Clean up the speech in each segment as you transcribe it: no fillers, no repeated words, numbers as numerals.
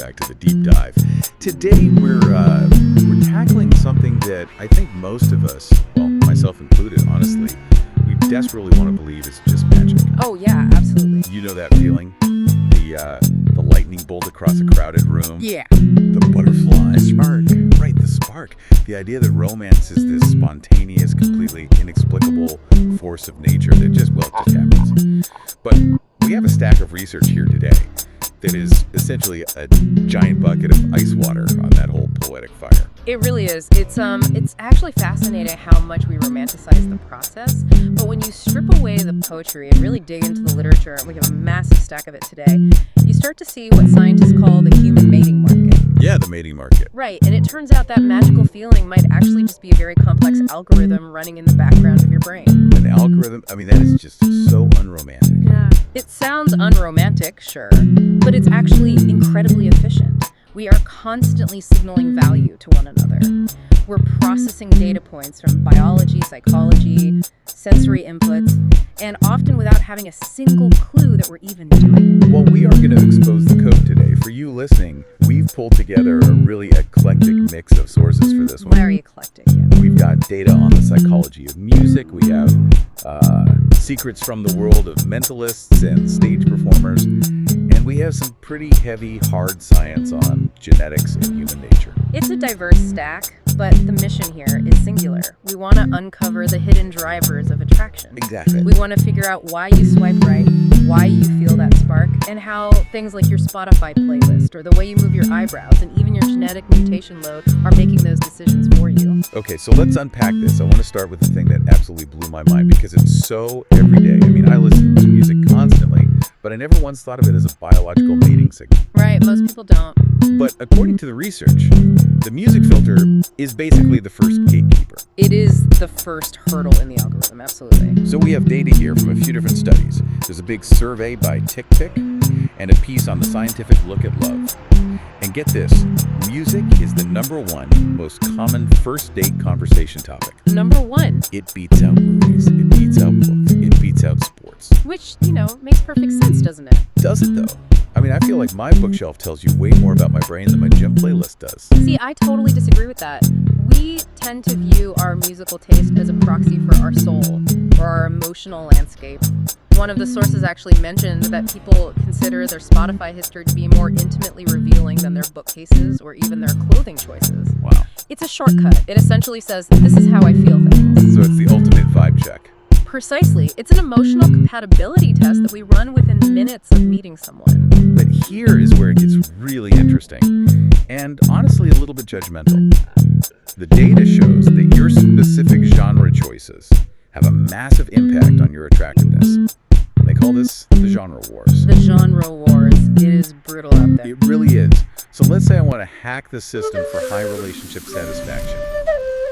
back to the deep dive. Today we're tackling something that I think most of us, well, myself included, honestly, we desperately want to believe is just magic. Oh yeah, absolutely. You know that feeling? The lightning bolt across a crowded room. Yeah. The butterfly. The spark. Right, the spark. The idea that romance is this spontaneous, completely inexplicable force of nature that just happens. But we have a stack of research here today that is essentially a giant bucket of ice water on that whole poetic fire. It really is. It's actually fascinating how much we romanticize the process. But when you strip away the poetry and really dig into the literature, and we have a massive stack of it today, you start to see what scientists call the human mating market. Yeah, the mating market. Right, and it turns out that magical feeling might actually just be a very complex algorithm running in the background of your brain. An algorithm? I mean, that is just so unromantic. Yeah. It sounds unromantic, sure, but it's actually incredibly efficient. We are constantly signaling value to one another. We're processing data points from biology, psychology, sensory inputs, and often without having a single clue that we're even doing it. Well, we are going to expose the code today. For you listening, we've pulled together a really eclectic mix of sources for this one. Very eclectic, yeah. We've got data on the psychology of music. We have secrets from the world of mentalists and stage performers. And we have some pretty heavy, hard science on genetics and human nature. It's a diverse stack, but the mission here is singular. We want to uncover the hidden drivers of attraction. Exactly. We want to figure out why you swipe right, why you feel that spark, and how things like your Spotify playlist or the way you move your eyebrows and even your genetic mutation load are making those decisions for you. Okay, so let's unpack this. I want to start with the thing that absolutely blew my mind because it's so everyday. I mean, I listen to music constantly, but I never once thought of it as a biological mating signal. Right, most people don't. But according to the research, the music filter is basically the first gatekeeper. It is the first hurdle in the algorithm, absolutely. So we have data here from a few different studies. There's a big survey by TickPick and a piece on the scientific look at love. And get this, music is the #1 most common first date conversation topic. #1. It beats out movies, it beats out books, it beats out sports. Which, makes perfect sense, doesn't it? Does it though? I mean, I feel like my bookshelf tells you way more about my brain than my gym playlist does. See, I totally disagree with that. We tend to view our musical taste as a proxy for our soul or our emotional landscape. One of the sources actually mentioned that people consider their Spotify history to be more intimately revealing than their bookcases or even their clothing choices. Wow. It's a shortcut. It essentially says, this is how I feel things. So it's the ultimate vibe check. Precisely. It's an emotional compatibility test that we run within minutes of meeting someone. But here is where it gets really interesting, and honestly a little bit judgmental. The data shows that your specific genre choices have a massive impact on your attractiveness. They call this the genre wars. The genre wars. It is brutal out there. It really is. So let's say I want to hack the system for high relationship satisfaction.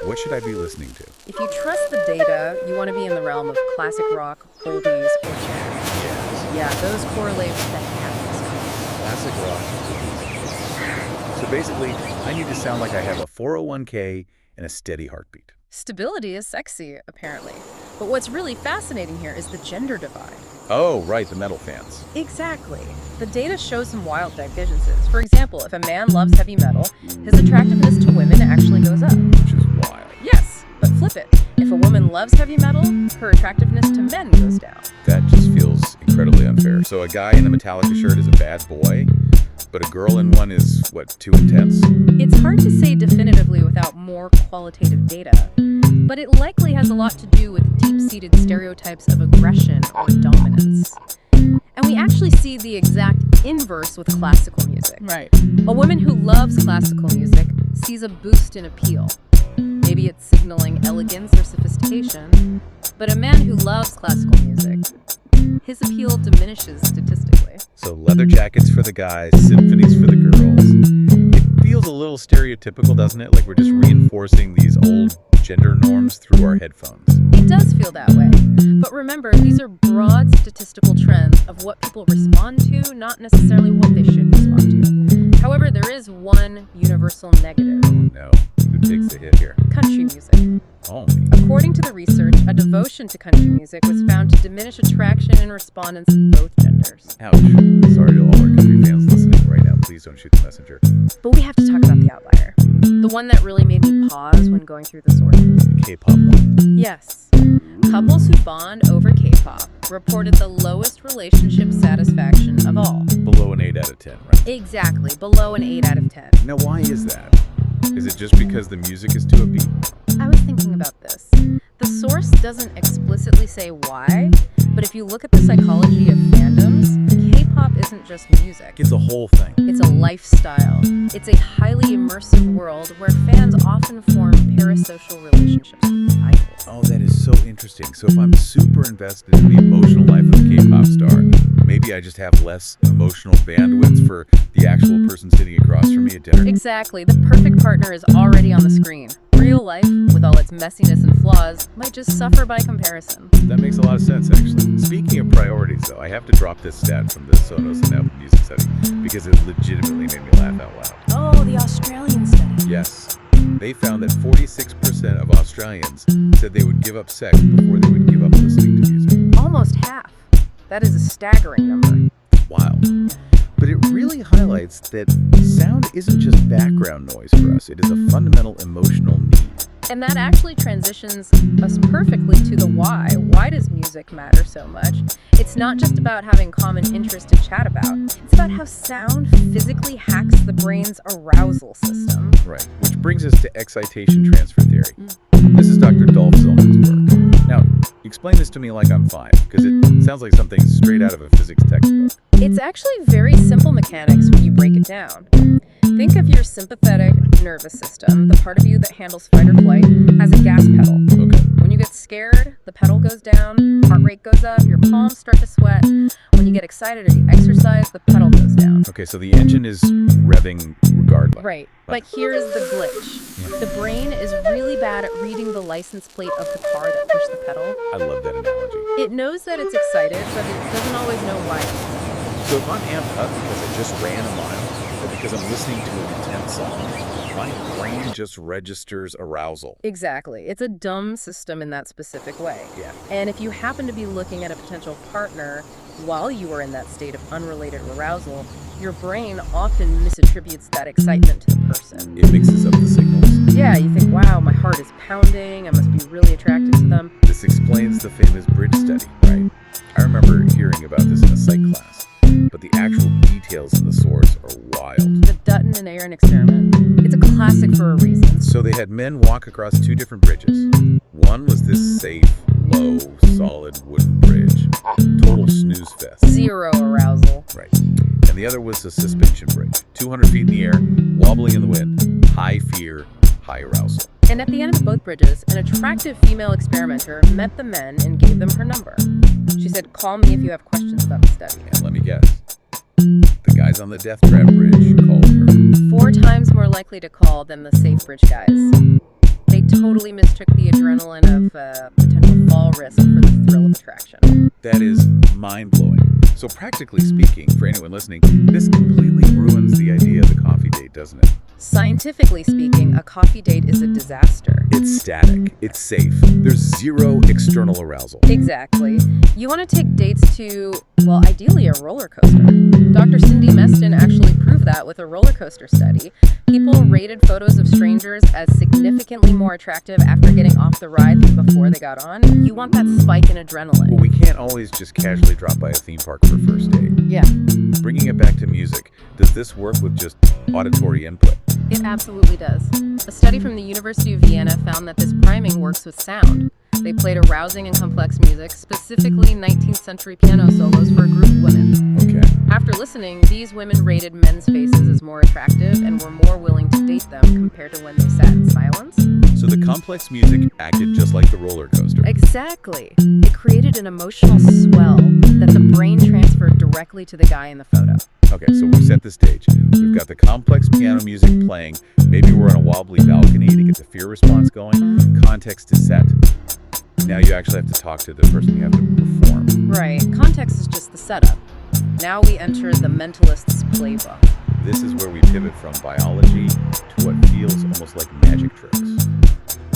What should I be listening to? If you trust the data, you want to be in the realm of classic rock, oldies, or jazz. Yes. Yeah, those correlate with the happiness. Classic rock. So basically, I need to sound like I have a 401k and a steady heartbeat. Stability is sexy, apparently. But what's really fascinating here is the gender divide. Oh, right, the metal fans. Exactly. The data shows some wild divergences. For example, if a man loves heavy metal, his attractiveness to women actually goes up. Which is wild. Yes, but flip it. If a woman loves heavy metal, her attractiveness to men goes down. That just feels incredibly unfair. So a guy in a Metallica shirt is a bad boy, but a girl in one is, what, too intense? It's hard to say definitively without more qualitative data, but it likely has a lot to do with deep-seated stereotypes of aggression or dominance. And we actually see the exact inverse with classical music. Right. A woman who loves classical music sees a boost in appeal. Maybe it's signaling elegance or sophistication, but a man who loves classical music, his appeal diminishes statistically. So leather jackets for the guys, symphonies for the girls. It feels a little stereotypical, doesn't it? Like we're just reinforcing these old gender norms through our headphones. It does feel that way. But remember, these are broad statistical trends of what people respond to, not necessarily what they should respond to. However, there is one universal negative. Oh no, who takes the hit here? Country music. Oh. According to the research, a devotion to country music was found to diminish attraction in respondents of both genders. Ouch. Sorry to all our country fans listening right now. Please please don't shoot the messenger. But we have to talk about the outlier. The one that really made me pause when going through the sources. The K-pop one. Yes. Couples who bond over K-pop reported the lowest relationship satisfaction of all. Below an 8 out of 10, right? Exactly, below an 8 out of 10. Now, why is that? Is it just because the music is too upbeat? I was thinking about this. The source doesn't explicitly say why, but if you look at the psychology of fandoms, K-pop isn't just music. It's a whole thing. It's a lifestyle. It's a highly immersive world where fans often form parasocial relationships with idols. Oh, that is so interesting. So if I'm super invested in the emotional life of a K-pop star, maybe I just have less emotional bandwidth for the actual person sitting across from me at dinner? Exactly. The perfect partner is already on the screen. Real life, with all its messiness and flaws, might just suffer by comparison. That makes a lot of sense, actually. Speaking of priorities, though, I have to drop this stat from the Sonos and Apple Music study because it legitimately made me laugh out loud. Oh, the Australian study. Yes. They found that 46% of Australians said they would give up sex before they would give up listening to music. Almost half. That is a staggering number. Wow. But it really highlights that sound isn't just background noise for us. It is a fundamental emotional need. And that actually transitions us perfectly to the why. Why does music matter so much? It's not just about having common interest to chat about. It's about how sound physically hacks the brain's arousal system. Right. Which brings us to excitation transfer theory. This is Dr. Dolph Zillman's work. Now, explain this to me like I'm 5, because it sounds like something straight out of a physics textbook. It's actually very simple mechanics when you break it down. Think of your sympathetic nervous system. The part of you that handles fight or flight has a gas pedal. Okay. When you get scared, the pedal goes down, heart rate goes up, your palms start to sweat. When you get excited or you exercise, the pedal goes down. Okay, so the engine is revving regardless. Right. But here's the glitch. The brain is really bad at reading the license plate of the car that pushed the pedal. I love that analogy. It knows that it's excited, but it doesn't always know why. So if I'm amped up because I just ran a mile, or because I'm listening to an intense song, my brain just registers arousal. Exactly. It's a dumb system in that specific way. Yeah. And if you happen to be looking at a potential partner while you are in that state of unrelated arousal, your brain often misattributes that excitement to the person. It mixes up the signals. Yeah, you think, wow, my heart is pounding, I must be really attracted to them. This explains the famous bridge study, right? I remember hearing about this in a psych class, but the actual details in the source are wild. The Dutton and Aaron experiment. It's a classic for a reason. So they had men walk across 2 different bridges. One was this safe, low, solid wooden bridge. Total snooze fest. Zero arousal. Right. And the other was a suspension bridge. 200 feet in the air, wobbling in the wind. High fear, high arousal. And at the end of both bridges, an attractive female experimenter met the men and gave them her number. She said, "Call me if you have questions about the study." And let me guess. The guys on the death trap bridge called her. 4 times more likely to call than the safe bridge guys. They totally mistook the adrenaline of potential fall risk for the thrill of attraction. That is mind-blowing. So practically speaking, for anyone listening, this completely ruins the idea of the coffee date, doesn't it? Scientifically speaking, a coffee date is a disaster. It's static. It's safe. There's zero external arousal. Exactly. You want to take dates to, well, ideally a roller coaster. Dr. Cindy Meston actually proved that with a roller coaster study. People rated photos of strangers as significantly more attractive after getting off the ride than before they got on. You want that spike in adrenaline. Well, we can't always just casually drop by a theme park for a first date. Yeah, Bringing it back to music, does this work with just auditory input? it absolutely does. A study from the University of Vienna found that this priming works with sound. They played arousing and complex music, specifically 19th century piano solos for a group of women. Okay. After listening, these women rated men's faces as more attractive and were more willing to date them compared to when they sat in silence. So the complex music acted just like the roller coaster. Exactly. It created an emotional swell that the brain transferred directly to the guy in the photo. Okay, so we've set the stage. We've got the complex piano music playing. Maybe we're on a wobbly balcony to get the fear response going. Context is set. Now you actually have to talk to the person you have to perform. Right. Context is just the setup. Now we enter the mentalist's playbook. This is where we pivot from biology to what feels almost like magic tricks.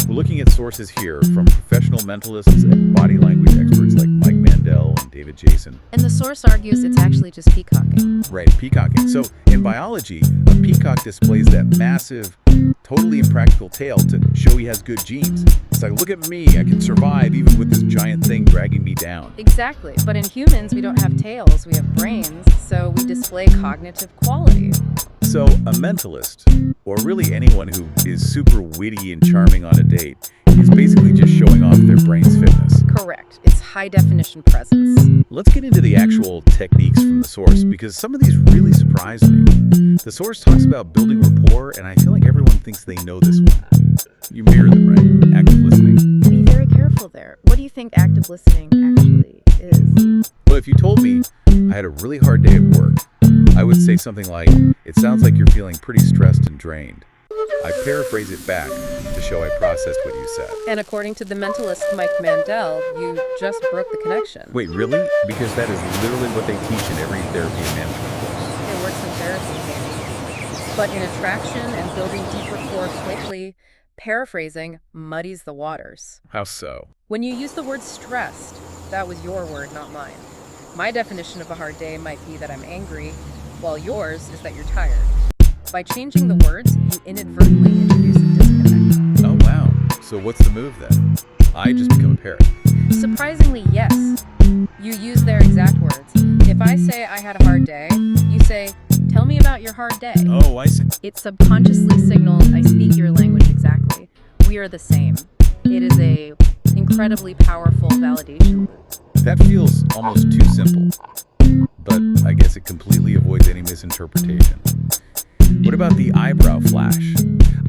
We're looking at sources here from professional mentalists and body language experts like Mike Mandel and David Jason. And the source argues it's actually just peacocking. Right, peacocking. So in biology, a peacock displays that massive, totally impractical tail to show he has good genes. It's like, look at me, I can survive even with this giant thing dragging me down. Exactly. But in humans, we don't have tails, we have brains, so we display cognitive quality. So a mentalist, or really anyone who is super witty and charming on a date, is basically just showing off their brain's fitness. Correct. It's high-definition presence. Let's get into the actual techniques from the source, because some of these really surprised me. The source talks about building rapport, and I feel like everyone thinks they know this one. You mirror them, right? Active listening. Be very careful there. What do you think active listening actually is? Well, if you told me I had a really hard day at work, I would say something like, it sounds like you're feeling pretty stressed and drained. I paraphrase it back to show I processed what you said. And according to the mentalist Mike Mandel, you just broke the connection. Wait, really? Because that is literally what they teach in every therapy and management course. It works in therapy, maybe. But in attraction and building deep rapport quickly, paraphrasing muddies the waters. How so? When you use the word stressed, that was your word, not mine. My definition of a hard day might be that I'm angry, while yours is that you're tired. By changing the words, you inadvertently introduce a disconnect. Oh, wow. So what's the move then? I just become a parrot. Surprisingly, yes. You use their exact words. If I say I had a hard day, you say, tell me about your hard day. Oh, I see. It subconsciously signals I speak your language exactly. We are the same. It is a incredibly powerful validation loop. That feels almost too simple. But I guess it completely avoids any misinterpretation. What about the eyebrow flash?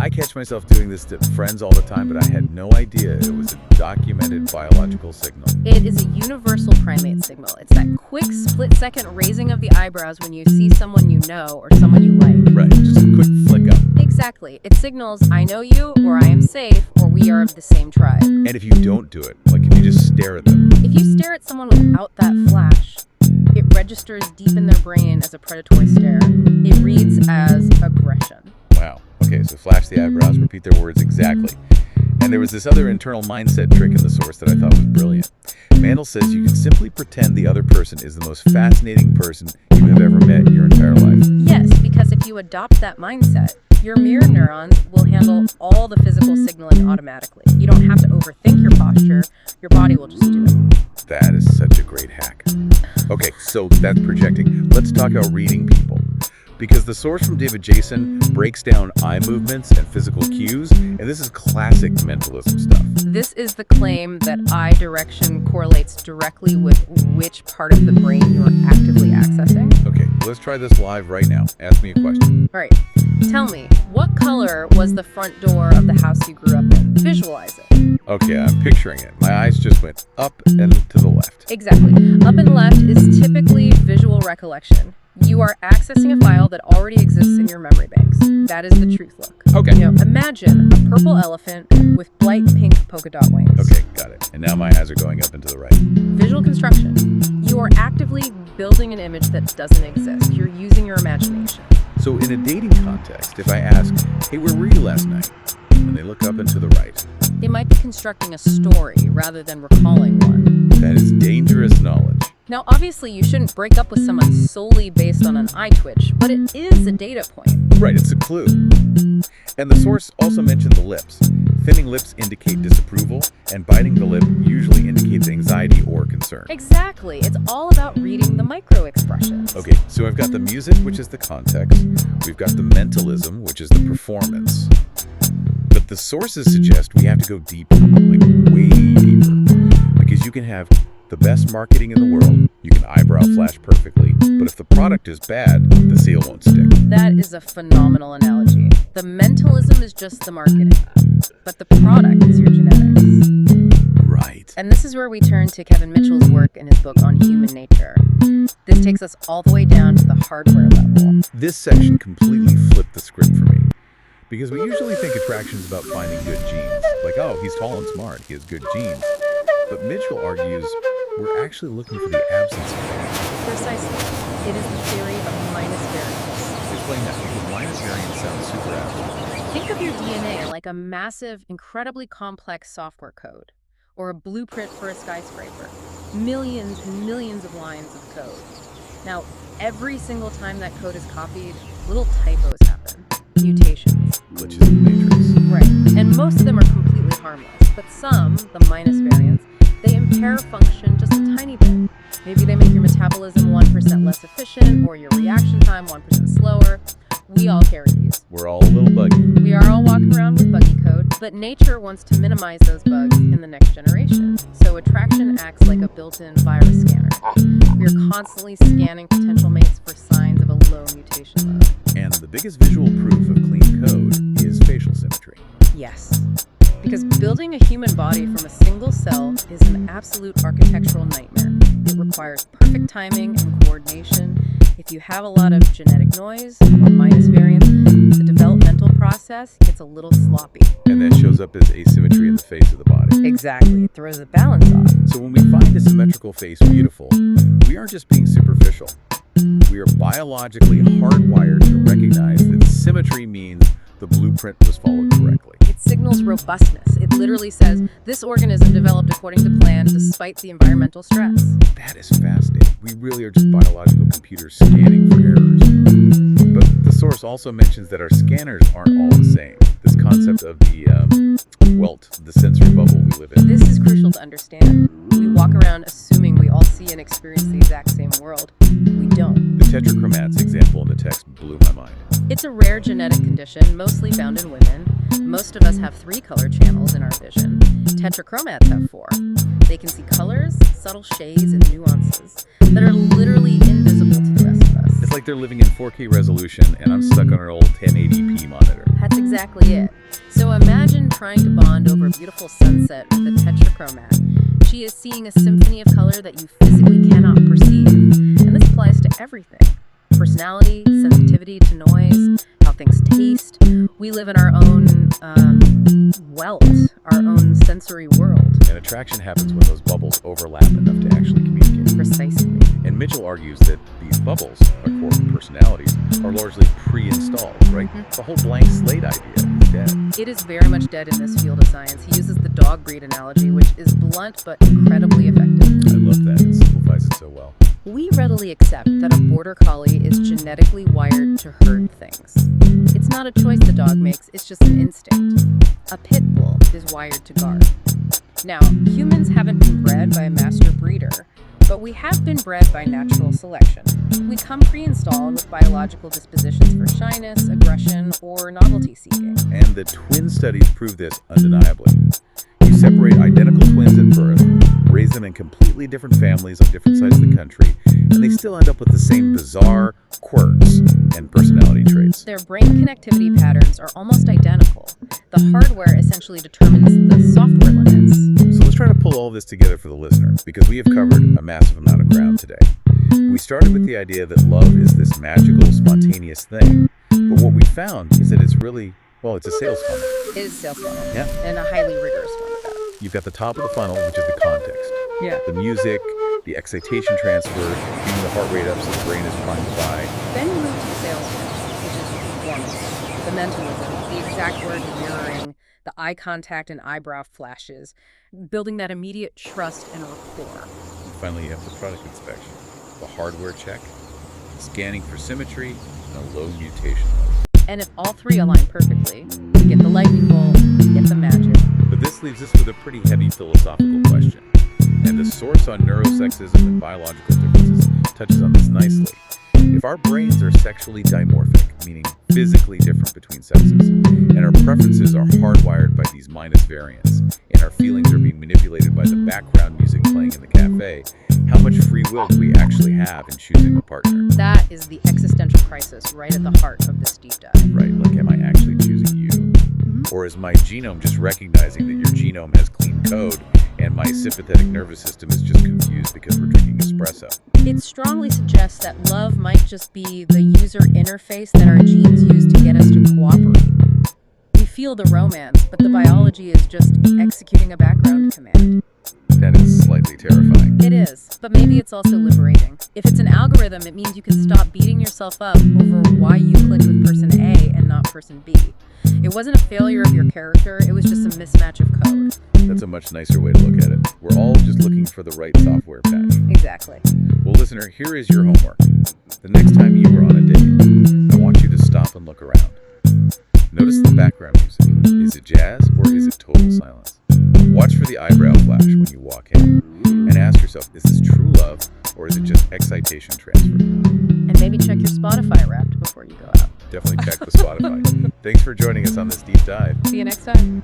I catch myself doing this to friends all the time, but I had no idea it was a documented biological signal. It is a universal primate signal. It's that quick split-second raising of the eyebrows when you see someone you know or someone you like. Right, just a quick flick up. Exactly. It signals, I know you, or I am safe, or we are of the same tribe. And if you don't do it, like if you just stare at them. If you stare at someone without that flash, it registers deep in their brain as a predatory stare. It reads as aggression. Wow. Okay, so flash the eyebrows, repeat their words exactly. And there was this other internal mindset trick in the source that I thought was brilliant. Mandel says you can simply pretend the other person is the most fascinating person you have ever met in your entire life. Yes, because if you adopt that mindset, your mirror neurons will handle all the physical signaling automatically. You don't have to overthink your posture. Your body will just do it. That is such a great hack. Okay, so that's projecting. Let's talk about reading people. Because the source from David Jason breaks down eye movements and physical cues, and this is classic mentalism stuff. This is the claim that eye direction correlates directly with which part of the brain you are actively accessing. Okay, let's try this live right now. Ask me a question. All right, tell me, what color was the front door of the house you grew up in? Visualize it. Okay, I'm picturing it. My eyes just went up and to the left. Exactly. Up and left is typically visual recollection. You are accessing a file that already exists in your memory banks. That is the truth look. Okay. Imagine a purple elephant with bright pink polka dot wings. Okay, got it. And now my eyes are going up and to the right. Visual construction. You are actively building an image that doesn't exist. You're using your imagination. So in a dating context, if I ask, hey, where were you last night? And they look up and to the right. They might be constructing a story rather than recalling one. That is dangerous knowledge. Now, obviously, you shouldn't break up with someone solely based on an eye twitch, but it is a data point. Right, it's a clue. And the source also mentioned the lips. Thinning lips indicate disapproval, and biting the lip usually indicates anxiety or concern. Exactly. It's all about reading the micro-expressions. Okay, so I've got the music, which is the context. We've got the mentalism, which is the performance. But the sources suggest we have to go deeper, like way deeper. Because you can have the best marketing in the world, you can eyebrow flash perfectly, but if the product is bad, the seal won't stick. That is a phenomenal analogy. The mentalism is just the marketing, but the product is your genetics. Right. And this is where we turn to Kevin Mitchell's work in his book on human nature. This takes us all the way down to the hardware level. This section completely flipped the script for me. Because we usually think attraction is about finding good genes. Like, oh, he's tall and smart, he has good genes. But Mitchell argues we're actually looking for the absence of that. Precisely. It is the theory of minus variance. Explain that, because minus variance sounds super abstract. Think of your DNA like a massive, incredibly complex software code, or a blueprint for a skyscraper. Millions and millions of lines of code. Now, every single time that code is copied, little typos happen. Mutations. Glitches in the matrix. Right. And most of them are completely harmless. But some, the minus variants, they impair function just a tiny bit. Maybe they make your metabolism 1% less efficient or your reaction time 1% slower. We all carry these. We're all a little buggy. We are all walking around with buggy code, but nature wants to minimize those bugs in the next generation. So attraction acts like a built-in virus scanner. We are constantly scanning potential mates for signs of a low mutation load. And the biggest visual proof of clean code is facial symmetry. Yes. Because building a human body from a single cell is an absolute architectural nightmare. It requires perfect timing and coordination. If you have a lot of genetic noise or minus variants, the developmental process gets a little sloppy. And that shows up as asymmetry in the face of the body. Exactly. It throws the balance off. So when we find a symmetrical face beautiful, we aren't just being superficial. We are biologically hardwired to recognize that symmetry means the blueprint was followed correctly. It signals robustness. It literally says, this organism developed according to plan despite the environmental stress. That is fascinating. We really are just biological computers scanning for errors. But the source also mentions that our scanners aren't all the same. This concept of the welt, the sensory bubble we live in. This is crucial to understand. We walk around assuming we all see and experience the exact same world. We don't. The tetrachromats example in the text blew my mind. It's a rare genetic condition, mostly found in women. Most of us have 3 color channels in our vision. Tetrachromats have 4. They can see colors, subtle shades, and nuances that are literally invisible to the rest of us. It's like they're living in 4K resolution and I'm stuck on an old 1080p monitor. That's exactly it. So imagine trying to bond over a beautiful sunset with a tetrachromat. She is seeing a symphony of color that you physically cannot perceive. And this applies to everything. Personality, sensitivity to noise, how things taste. We live in our own welt, our own sensory world. And attraction happens when those bubbles overlap enough to actually communicate. Precisely. And Mitchell argues that these bubbles, our core personalities, are largely pre-installed, right? The whole blank slate idea is dead. It is very much dead in this field of science. He uses the dog breed analogy, which is blunt but incredibly effective. I love that. It simplifies it so well. We readily accept that a border collie is genetically wired to herd things. It's not a choice the dog makes, it's just an instinct. A pit bull is wired to guard. Now, humans haven't been bred by a master breeder, but we have been bred by natural selection. We come pre-installed with biological dispositions for shyness, aggression, or novelty seeking. And the twin studies prove this undeniably. You separate identical twins at birth, raise them in completely different families on different sides of the country, and they still end up with the same bizarre quirks and personality traits. Their brain connectivity patterns are almost identical. The hardware essentially determines the software limits. So let's try to pull all this together for the listener, because we have covered a massive amount of ground today. We started with the idea that love is this magical, spontaneous thing, but what we found is that it's really, well, it's a sales funnel. It is a sales funnel. Yeah. And a highly rigorous one at that. You've got the top of the funnel, which is the context. Yeah. The music, the excitation transfer, keeping the heart rate up so the brain is primed by. Then you move to the sales pitch, which is the performance, the mentalism, the exact word mirroring, the eye contact and eyebrow flashes, building that immediate trust and rapport. And finally, you have the product inspection, the hardware check, scanning for symmetry, and a low mutation load. And if all 3 align perfectly, you get the lightning bolt, you get the magic. But this leaves us with a pretty heavy philosophical question. And the source on neurosexism and biological differences touches on this nicely. If our brains are sexually dimorphic, meaning physically different between sexes, and our preferences are hardwired by these minus variants, and our feelings are being manipulated by the background music playing in the cafe, how much free will do we actually have in choosing a partner? That is the existential crisis right at the heart of this deep dive. Right, like am I actually choosing you? Or is my genome just recognizing that your genome has clean code and my sympathetic nervous system is just confused because we're drinking espresso? It strongly suggests that love might just be the user interface that our genes use to get us to cooperate. We feel the romance, but the biology is just executing a background command. That is slightly terrifying. It is, but maybe it's also liberating. If it's an algorithm, it means you can stop beating yourself up over why you clicked with person A and not person B. It wasn't a failure of your character, it was just a mismatch of code. That's a much nicer way to look at it. We're all just looking for the right software patch. Exactly. Well, listener, here is your homework. The next time you are on a date, I want you to stop and look around. Notice the background music. Is it jazz or is it total silence? Watch for the eyebrow flash when you walk in. And ask yourself, is this true love or is it just excitation transfer? And maybe check your Spotify Wrapped before you go out. Definitely check the Spotify. Thanks for joining us on this deep dive. See you next time.